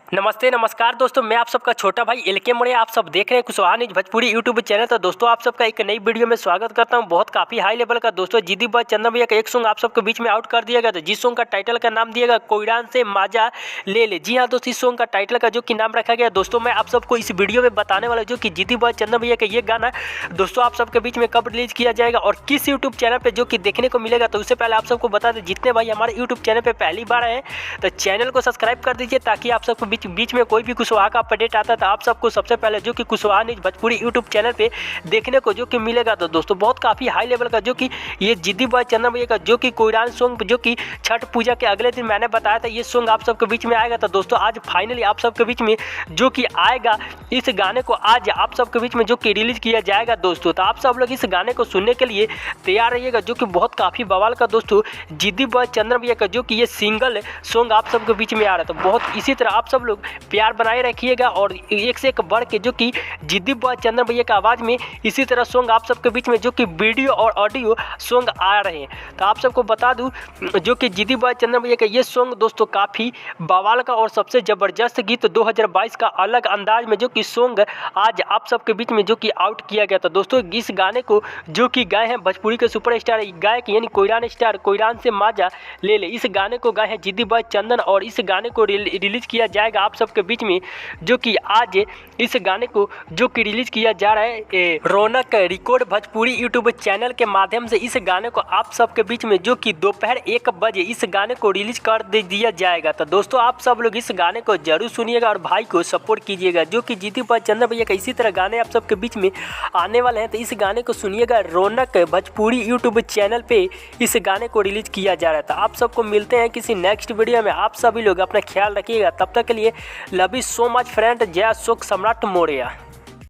नमस्ते नमस्कार दोस्तों, मैं आप सबका छोटा भाई एलके मोड़े। आप सब देख रहे हैं Kushwaha news Bhojpuri YouTube channel. तो दोस्तों आप सबका एक नई वीडियो में स्वागत करता हूं। बहुत काफी हाई लेवल का दोस्तों जिद्दी बॉय चंदन भैया का एक सॉन्ग आप सबके बीच में आउट कर दिया गया था, जिस सॉन्ग का टाइटल का नाम दिया गया कोयरान से माजा ले ले। जी हाँ दोस्तों, इस सॉन्ग का टाइटल का जो कि नाम रखा गया दोस्तों, मैं आप सबको इस वीडियो में बताने वाला जो कि जिद्दी बॉय चंदन भैया का ये गाना दोस्तों आप सबके बीच में कब रिलीज किया जाएगा और किस यूट्यूब चैनल पर जो कि देखने को मिलेगा। तो उससे पहले आप सबको बता दें, जितने भाई हमारे यूट्यूब चैनल पर पहली बार आए तो चैनल को सब्सक्राइब कर दीजिए, ताकि आप सबको बीच में कोई भी कुशवाहा का अपडेट आता था आप सबको सबसे पहले जो कि Kushwaha news Bhojpuri YouTube channel पे देखने को जो कि मिलेगा। तो दोस्तों बहुत काफी हाई लेवल का जो कि ये जिद्दी बॉय चंदन भैया का जो कि कोयरान सॉन्ग जो कि छठ पूजा के अगले दिन मैंने बताया था ये सॉन्ग आप सबके बीच में आएगा। तो दोस्तों आज फाइनली आप सबके बीच में जो कि आएगा, इस गाने को आज आप सबके बीच में जो कि रिलीज किया जाएगा दोस्तों। तो आप सब लोग इस गाने को सुनने के लिए तैयार रहिएगा, जो कि बहुत काफी बवाल का दोस्तों जिद्दी बॉय चंदन भैया का जो कि ये सिंगल सॉन्ग आप सबके बीच में आ रहा है। तो बहुत इसी तरह आप सब लोग प्यार बनाए रखिएगा और एक से एक बढ़ के जो कि जिद्दी बॉय चंदन भैया का आवाज में इसी तरह सॉन्ग आप सबके बीच में जो कि वीडियो और ऑडियो सॉन्ग आ रहे हैं। तो आप सबको बता दूं जो कि जिद्दी बॉय चंदन भैया का ये सॉन्ग दोस्तों काफी बवाल का और सबसे जबरदस्त गीत 2022 का अलग अंदाज में जो कि सॉन्ग आज आप सबके बीच में जो कि आउट किया गया था दोस्तों। इस गाने को जो कि गाए हैं भोजपुरी के सुपरस्टार गायक यानी कोयरान स्टार कोयरान से माजा ले ले। इस गाने को गाए हैं जिद्दी बॉय चंदन और इस गाने को रिलीज किया जाएगा आप सबके बीच में जो कि आज इस गाने को जो कि रिलीज किया जा रहा है रौनक रिकॉर्ड भोजपुरी यूट्यूब चैनल के माध्यम से। इस गाने को आप सबके बीच में जो कि दोपहर 1 बजे इस गाने को रिलीज कर दिया जाएगा। तो दोस्तों आप सब लोग इस गाने को जरूर सुनिएगा और भाई को सपोर्ट कीजिएगा, जो कि जिद्दी बॉय चंदन भैया का इसी तरह गाने आप सबके बीच में आने वाले हैं। तो इस गाने को सुनिएगा, रौनक भोजपुरी यूट्यूब चैनल पे इस गाने को रिलीज किया जा रहा था। आप सबको मिलते हैं किसी नेक्स्ट वीडियो में। आप सभी लोग अपना ख्याल रखिएगा, तब तक के लिए love you so much friend. जय अशोक सम्राट मौर्य।